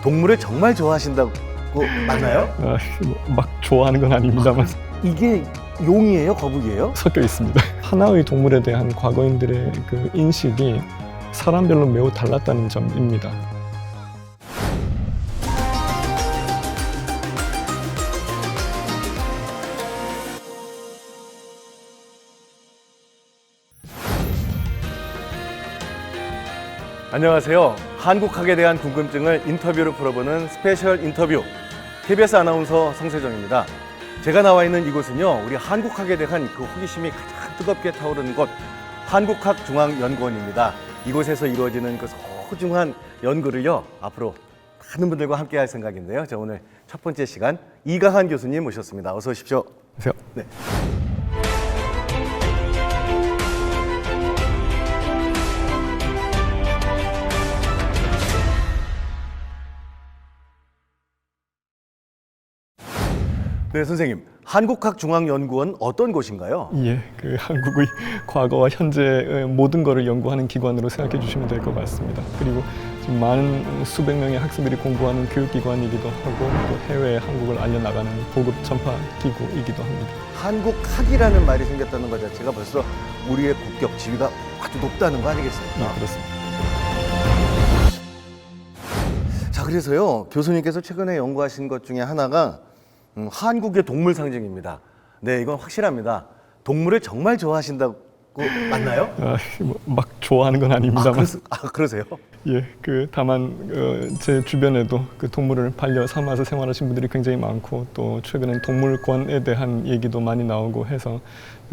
동물을 정말 좋아하신다고 맞나요? 막 좋아하는 건 아닙니다만 이게 용이에요? 거북이에요? 섞여 있습니다. 하나의 동물에 대한 과거인들의 그 인식이 사람별로 매우 달랐다는 점입니다. 안녕하세요. 한국학에 대한 궁금증을 인터뷰로 풀어보는 스페셜 인터뷰 KBS 아나운서 성세정입니다. 제가 나와 있는 이곳은요, 우리 한국학에 대한 그 호기심이 가장 뜨겁게 타오르는 곳 한국학중앙연구원입니다. 이곳에서 이루어지는 그 소중한 연구를요, 앞으로 많은 분들과 함께 할 생각인데요. 자, 오늘 첫 번째 시간 이가한 교수님 모셨습니다. 어서 오십시오. 그래서 네. 네, 선생님. 한국학중앙연구원 어떤 곳인가요? 예, 그 한국의 과거와 현재의 모든 것을 연구하는 기관으로 생각해 주시면 될 것 같습니다. 그리고 지금 많은 수백 명의 학생들이 공부하는 교육기관이기도 하고 또 해외에 한국을 알려나가는 보급 전파 기구이기도 합니다. 한국학이라는 말이 생겼다는 것 자체가 벌써 우리의 국격, 지위가 아주 높다는 거 아니겠습니까? 예, 그렇습니다. 자, 그래서요, 교수님께서 최근에 연구하신 것 중에 하나가 한국의 동물 상징입니다. 네, 이건 확실합니다. 동물을 정말 좋아하신다고 맞나요? 막 좋아하는 건 아닙니다만 그러세요? 예, 그 다만 제 주변에도 그 동물을 반려 삼아서 생활하신 분들이 굉장히 많고 또 최근엔 동물권에 대한 얘기도 많이 나오고 해서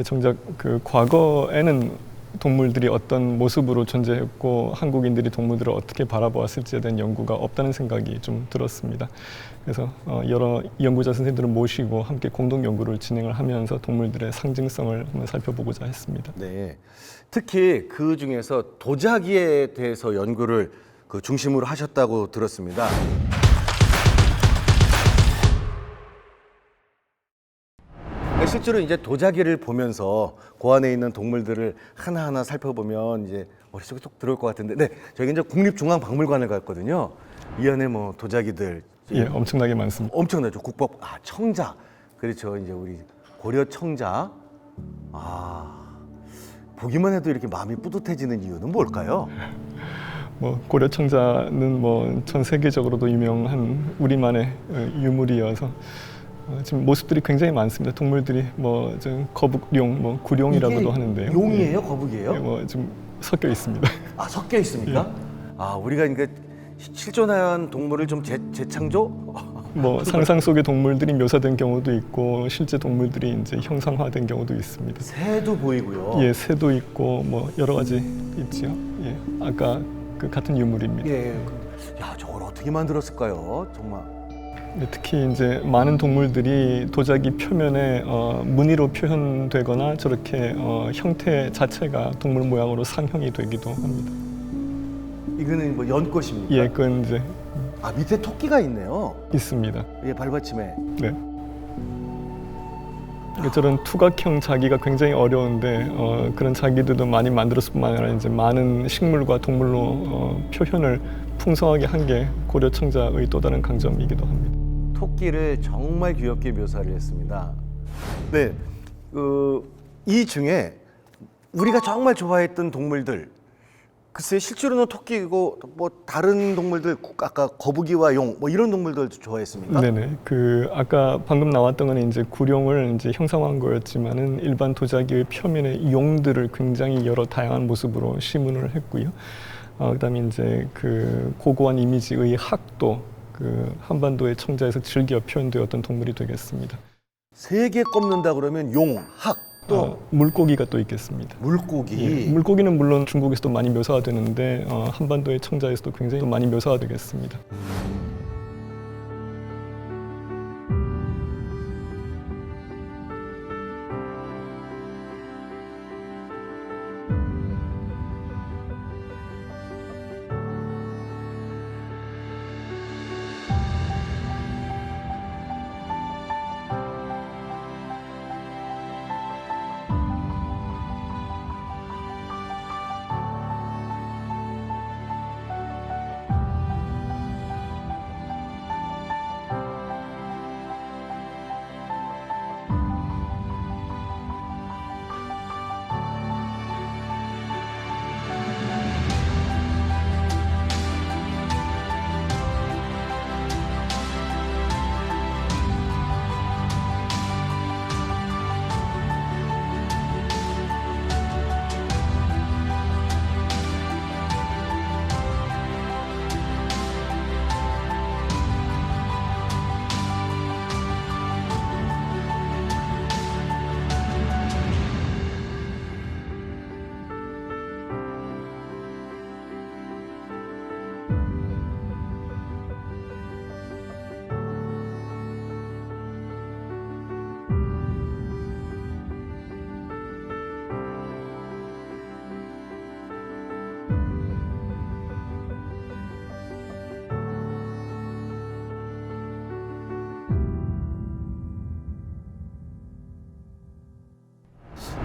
정작 그 과거에는 동물들이 어떤 모습으로 존재했고 한국인들이 동물들을 어떻게 바라보았을지에 대한 연구가 없다는 생각이 좀 들었습니다. 그래서 여러 연구자 선생님들을 모시고 함께 공동 연구를 진행을 하면서 동물들의 상징성을 한번 살펴보고자 했습니다. 네, 특히 그 중에서 도자기에 대해서 연구를 그 중심으로 하셨다고 들었습니다. 실제로 이제 도자기를 보면서 그 안에 있는 동물들을 하나하나 살펴보면 이제 머릿속에 쏙 들어올 것 같은데, 네, 저희 이제 국립중앙박물관을 갔거든요. 이 안에 뭐 도자기들 예, 엄청나게 많습니다. 엄청나죠. 국법, 청자, 그렇죠. 이제 우리 고려 청자, 보기만 해도 이렇게 마음이 뿌듯해지는 이유는 뭘까요? 뭐 고려 청자는 뭐 전 세계적으로도 유명한 우리만의 유물이어서 지금 모습들이 굉장히 많습니다. 동물들이 뭐 거북용, 뭐 구룡이라고도 이게 하는데요. 용이에요, 거북이에요? 예, 뭐 좀 섞여 있습니다. 섞여 있습니까? 우리가 그러니까 실존한 동물을 좀 재창조? 뭐 상상 속의 동물들이 묘사된 경우도 있고 실제 동물들이 이제 형상화된 경우도 있습니다. 새도 보이고요. 예, 새도 있고 뭐 여러 가지 있지요. 예, 아까 그 같은 유물입니다. 예, 야, 저걸 어떻게 만들었을까요? 정말. 특히 이제 많은 동물들이 도자기 표면에 무늬로 표현되거나 저렇게 형태 자체가 동물 모양으로 상형이 되기도 합니다. 이거는 뭐 연꽃입니까? 예, 그건 이제 밑에 토끼가 있네요. 있습니다. 예, 발받침에. 네. 저런 투각형 자기가 굉장히 어려운데 그런 자기들도 많이 만들었을 뿐만 아니라 이제 많은 식물과 동물로 표현을 풍성하게 한 게 고려 청자의 또 다른 강점이기도 합니다. 토끼를 정말 귀엽게 묘사를 했습니다. 네, 이 중에 우리가 정말 좋아했던 동물들, 글쎄 실제로는 토끼고 뭐 다른 동물들, 아까 거북이와 용 뭐 이런 동물들도 좋아했습니까? 네네. 그 아까 방금 나왔던 거는 이제 구룡을 이제 형상화한 거였지만은 일반 도자기의 표면에 용들을 굉장히 여러 다양한 모습으로 시문을 했고요. 그다음에 이제 그 고고한 이미지의 학도 그 한반도의 청자에서 즐겨 표현되었던 동물이 되겠습니다. 세 개 꼽는다 그러면 용, 학, 또 물고기가 또 있겠습니다. 물고기. 예, 물고기는 물론 중국에서도 많이 묘사가 되는데 한반도의 청자에서도 굉장히 또 많이 묘사가 되겠습니다.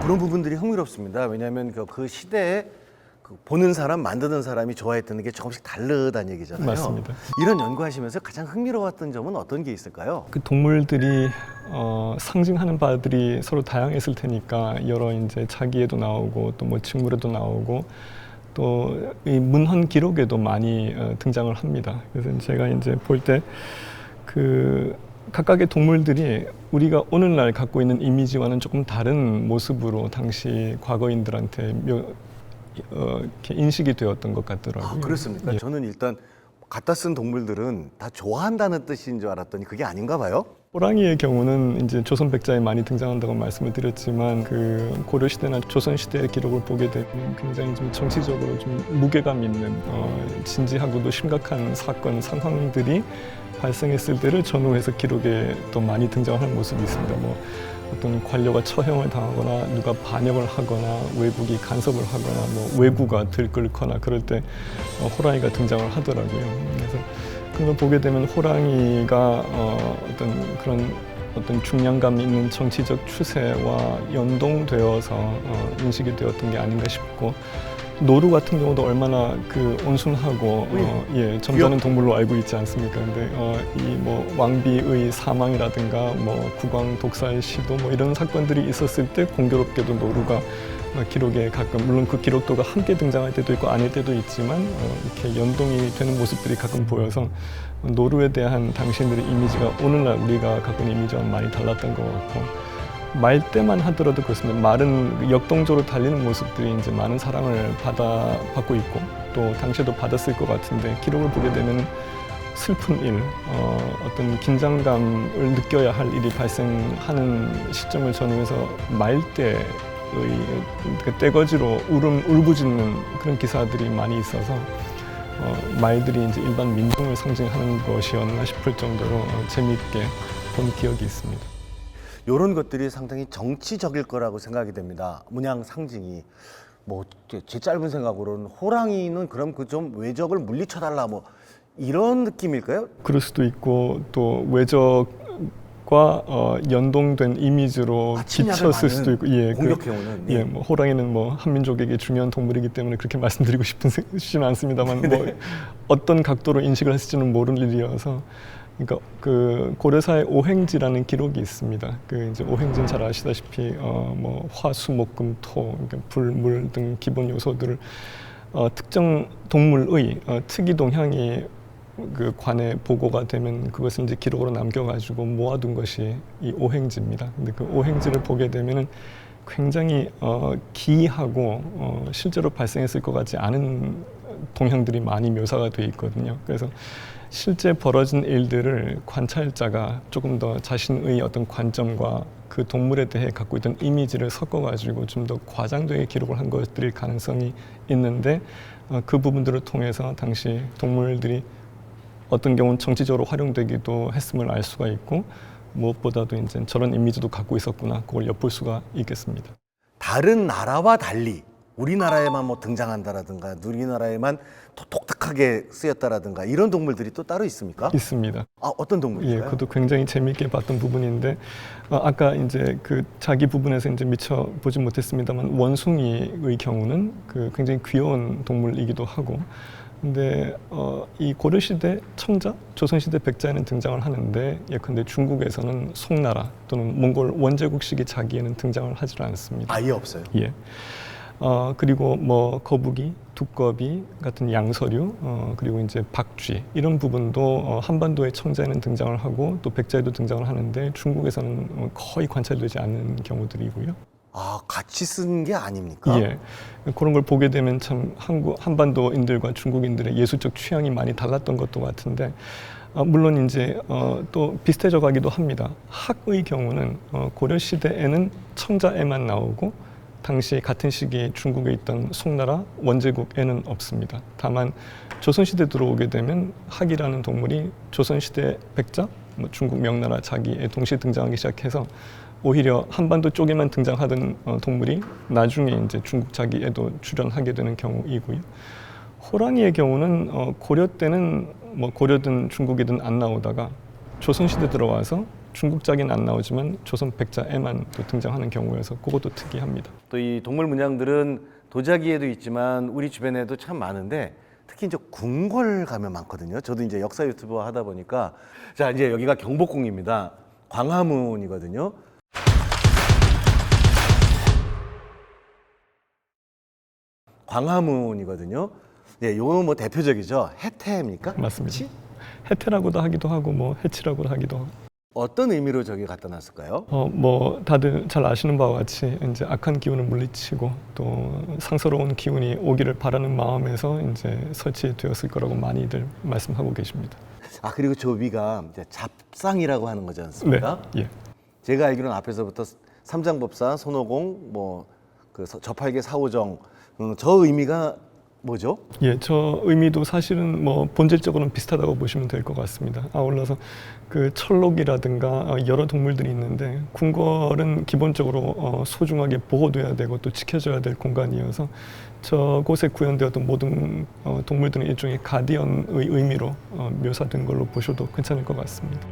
그런 부분들이 흥미롭습니다. 왜냐하면 그 시대에 그 보는 사람, 만드는 사람이 좋아했던 게 조금씩 다르다는 얘기잖아요. 맞습니다. 이런 연구하시면서 가장 흥미로웠던 점은 어떤 게 있을까요? 그 동물들이 상징하는 바들이 서로 다양했을 테니까 여러 이제 자기에도 나오고 또 뭐 식물에도 나오고 또 이 문헌 기록에도 많이 등장을 합니다. 그래서 제가 이제 볼 때 그 각각의 동물들이 우리가 오늘날 갖고 있는 이미지와는 조금 다른 모습으로 당시 과거인들한테 이렇게 인식이 되었던 것 같더라고요. 아, 그렇습니까? 예. 저는 일단 갖다 쓴 동물들은 다 좋아한다는 뜻인 줄 알았더니 그게 아닌가 봐요. 호랑이의 경우는 이제 조선 백자에 많이 등장한다고 말씀을 드렸지만 그 고려 시대나 조선 시대의 기록을 보게 되면 굉장히 좀 정치적으로 좀 무게감 있는 진지하고도 심각한 사건 상황들이 발생했을 때를 전후해서 기록에 또 많이 등장하는 모습이 있습니다. 뭐 어떤 관료가 처형을 당하거나 누가 반역을 하거나 외국이 간섭을 하거나 뭐 왜구가 들끓거나 그럴 때 호랑이가 등장을 하더라고요. 그래서 그런 걸 보게 되면 호랑이가 어떤 그런 어떤 중량감 있는 정치적 추세와 연동되어서 인식이 되었던 게 아닌가 싶고 노루 같은 경우도 얼마나 그 온순하고 점잖은 동물로 알고 있지 않습니까? 근데 이 뭐 왕비의 사망이라든가 뭐 국왕 독살 시도 뭐 이런 사건들이 있었을 때 공교롭게도 노루가 기록에 가끔 물론 그 기록도가 함께 등장할 때도 있고 아닐 때도 있지만 이렇게 연동이 되는 모습들이 가끔 보여서 노루에 대한 당신들의 이미지가 오늘날 우리가 갖고 있는 이미지와 많이 달랐던 것 같고 말 때만 하더라도 그렇습니다. 말은 역동적으로 달리는 모습들이 이제 많은 사랑을 받고 있고 또 당시에도 받았을 것 같은데 기록을 보게 되면 슬픈 일, 어떤 긴장감을 느껴야 할 일이 발생하는 시점을 전후해서 말대의 그 떼거지로 울부짖는 그런 기사들이 많이 있어서 말들이 이제 일반 민중을 상징하는 것이었나 싶을 정도로 재미있게 본 기억이 있습니다. 이런 것들이 상당히 정치적일 거라고 생각이 됩니다. 문양 상징이 뭐 제 짧은 생각으로는 호랑이는 그럼 그 좀 외적을 물리쳐달라 뭐 이런 느낌일까요? 그럴 수도 있고 또 외적과 연동된 이미지로 비쳤을 수도 있고 공격해오는 뭐 호랑이는 뭐 한민족에게 중요한 동물이기 때문에 그렇게 말씀드리고 싶지는 않습니다만 뭐 어떤 각도로 인식을 했을지는 모르는 일이어서 그러니까 그 고려사의 오행지라는 기록이 있습니다. 그 이제 오행지는 잘 아시다시피 뭐 화, 수, 목, 금, 토, 그러니까 불, 물 등 기본 요소들을 특정 동물의 특이 동향이 그 관에 보고가 되면 그것을 이제 기록으로 남겨가지고 모아둔 것이 이 오행지입니다. 근데 그 오행지를 보게 되면은 굉장히 기이하고 실제로 발생했을 것 같지 않은 동향들이 많이 묘사가 돼 있거든요. 그래서 실제 벌어진 일들을 관찰자가 조금 더 자신의 어떤 관점과 그 동물에 대해 갖고 있던 이미지를 섞어가지고 좀 더 과장되게 기록을 한 것들일 가능성이 있는데 그 부분들을 통해서 당시 동물들이 어떤 경우는 정치적으로 활용되기도 했음을 알 수가 있고 무엇보다도 이제 저런 이미지도 갖고 있었구나 그걸 엿볼 수가 있겠습니다. 다른 나라와 달리 우리나라에만 뭐 등장한다라든가 우리나라에만 독특하게 쓰였다라든가 이런 동물들이 또 따로 있습니까? 있습니다. 아, 어떤 동물일까요? 예, 그것도 굉장히 재미있게 봤던 부분인데 아까 이제 그 자기 부분에서 이제 미처 보지 못했습니다만 원숭이의 경우는 그 굉장히 귀여운 동물이기도 하고 근데 이 고려시대 청자, 조선시대 백자에는 등장을 하는데 예컨대 중국에서는 송나라 또는 몽골 원제국 시기 자기에는 등장을 하지 않습니다. 아예 없어요? 예. 그리고 뭐 거북이, 두꺼비 같은 양서류, 그리고 이제 박쥐 이런 부분도 한반도의 청자에는 등장을 하고 또 백자에도 등장을 하는데 중국에서는 거의 관찰되지 않는 경우들이고요. 아, 같이 쓴 게 아닙니까? 예, 그런 걸 보게 되면 참 한반도인들과 중국인들의 예술적 취향이 많이 달랐던 것도 같은데 물론 이제 또 비슷해져 가기도 합니다. 학의 경우는 고려 시대에는 청자에만 나오고 당시 같은 시기에 중국에 있던 송나라 원제국에는 없습니다. 다만 조선시대 들어오게 되면 학이라는 동물이 조선시대 백자, 뭐 중국 명나라 자기에 동시에 등장하기 시작해서 오히려 한반도 쪽에만 등장하던 동물이 나중에 이제 중국 자기에도 출연하게 되는 경우이고요. 호랑이의 경우는 고려 때는 뭐 고려든 중국이든 안 나오다가 조선시대 들어와서 중국작에는 안 나오지만 조선 백자에만 또 등장하는 경우여서 그것도 특이합니다. 또 이 동물 문양들은 도자기에도 있지만 우리 주변에도 참 많은데 특히 이제 궁궐 가면 많거든요. 저도 이제 역사 유튜버 하다 보니까 자 이제 여기가 경복궁입니다. 광화문이거든요. 광화문이거든요. 예, 요거 뭐 대표적이죠. 해태입니까? 맞습니다. 해태라고도 하기도 하고 뭐 해치라고도 하기도 하고. 어떤 의미로 저기 갖다 놨을까요? 뭐 다들 잘 아시는 바와 같이 이제 악한 기운을 물리치고 또 상서로운 기운이 오기를 바라는 마음에서 이제 설치되었을 거라고 많이들 말씀하고 계십니다. 아 그리고 저 위가 이제 잡상이라고 하는 거지 않습니까? 네, 예. 제가 알기로는 앞에서부터 삼장법사, 손오공, 뭐 그 저팔계 사오정 저 의미가 뭐죠? 예, 저 의미도 사실은 뭐 본질적으로는 비슷하다고 보시면 될 것 같습니다. 아울러서 그 철록이라든가 여러 동물들이 있는데 궁궐은 기본적으로 소중하게 보호돼야 되고 또 지켜져야 될 공간이어서 저곳에 구현되었던 모든 동물들은 일종의 가디언의 의미로 묘사된 걸로 보셔도 괜찮을 것 같습니다.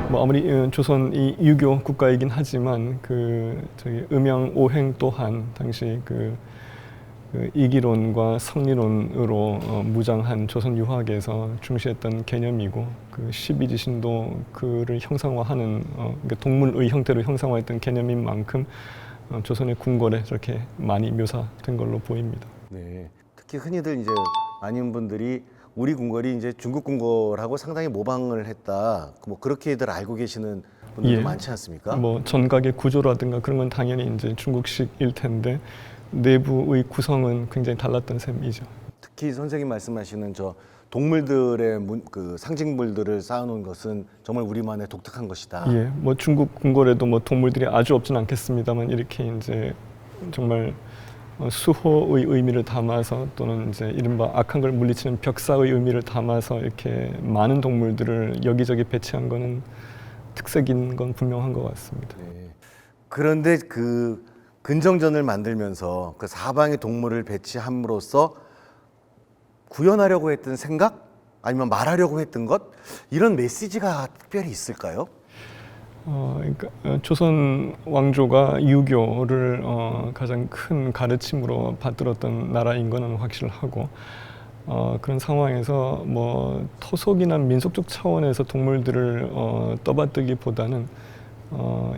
뭐 아무리 조선 이 유교 국가이긴 하지만 그 저기 음양 오행 또한 당시 그 이기론과 성리론으로 무장한 조선 유학에서 중시했던 개념이고 그 12지신도 그를 형상화하는 그러니까 동물의 형태로 형상화했던 개념인 만큼 조선의 궁궐에 저렇게 많이 묘사된 걸로 보입니다. 네, 특히 흔히들 이제 많은 분들이 우리 궁궐이 이제 중국 궁궐하고 상당히 모방을 했다. 뭐 그렇게들 알고 계시는 분들도 예. 많지 않습니까? 뭐 전각의 구조라든가 그런 건 당연히 이제 중국식일 텐데 내부의 구성은 굉장히 달랐던 셈이죠. 특히 선생님 말씀하시는 저 동물들의 그 상징물들을 쌓아놓은 것은 정말 우리만의 독특한 것이다. 예, 뭐 중국 궁궐에도 뭐 동물들이 아주 없진 않겠습니다만 이렇게 이제 정말 수호의 의미를 담아서 또는 이제 이른바 악한 걸 물리치는 벽사의 의미를 담아서 이렇게 많은 동물들을 여기저기 배치한 거는 특색인 건 분명한 것 같습니다. 네. 그런데 그 근정전을 만들면서 그 사방에 동물을 배치함으로써 구현하려고 했던 생각 아니면 말하려고 했던 것 이런 메시지가 특별히 있을까요? 그러니까 조선 왕조가 유교를 가장 큰 가르침으로 받들었던 나라인 것은 확실하고 그런 상황에서 뭐 토속이나 민속적 차원에서 동물들을 떠받들기보다는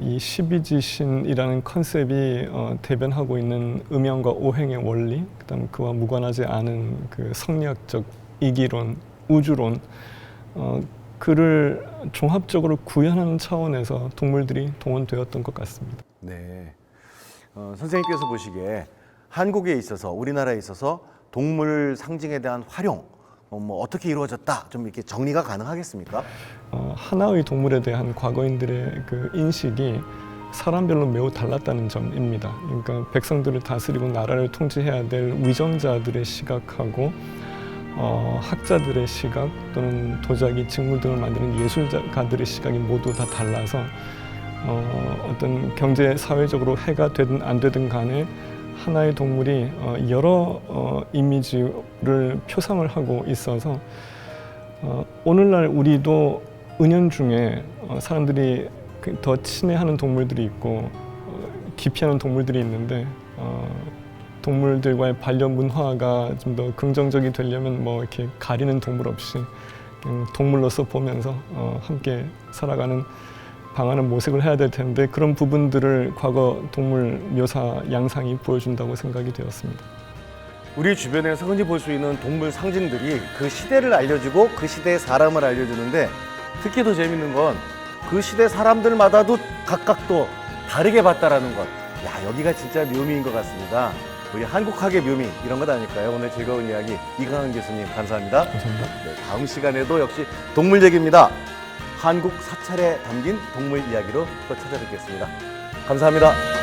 이 십이지신이라는 컨셉이 대변하고 있는 음양과 오행의 원리, 그다음 그와 무관하지 않은 그 성리학적 이기론, 우주론, 그를 종합적으로 구현하는 차원에서 동물들이 동원되었던 것 같습니다. 네. 선생님께서 보시기에 한국에 있어서 우리나라에 있어서 동물 상징에 대한 활용 뭐 어떻게 이루어졌다 좀 이렇게 정리가 가능하겠습니까? 하나의 동물에 대한 과거인들의 그 인식이 사람별로 매우 달랐다는 점입니다. 그러니까 백성들을 다스리고 나라를 통치해야 될 위정자들의 시각하고 학자들의 시각 또는 도자기, 직물 등을 만드는 예술가들의 시각이 모두 다 달라서 어떤 경제 사회적으로 해가 되든 안 되든 간에 하나의 동물이 여러 이미지를 표상을 하고 있어서 오늘날 우리도 은연중에 사람들이 더 친애하는 동물들이 있고 기피하는 동물들이 있는데 동물들과의 반려 문화가 좀 더 긍정적이 되려면 뭐 이렇게 가리는 동물 없이 그냥 동물로서 보면서 함께 살아가는 방안을 모색을 해야 될 텐데 그런 부분들을 과거 동물 묘사 양상이 보여준다고 생각이 되었습니다. 우리 주변에서 흔히 볼 수 있는 동물 상징들이 그 시대를 알려주고 그 시대의 사람을 알려주는데 특히 더 재밌는 건 그 시대 사람들마다도 각각 또 다르게 봤다라는 것. 야, 여기가 진짜 묘미인 것 같습니다. 우리 한국학의 묘미 이런 것 아닐까요? 오늘 즐거운 이야기 이강은 교수님 감사합니다. 감사합니다. 네, 다음 시간에도 역시 동물 얘기입니다. 한국 사찰에 담긴 동물 이야기로 또 찾아뵙겠습니다. 감사합니다.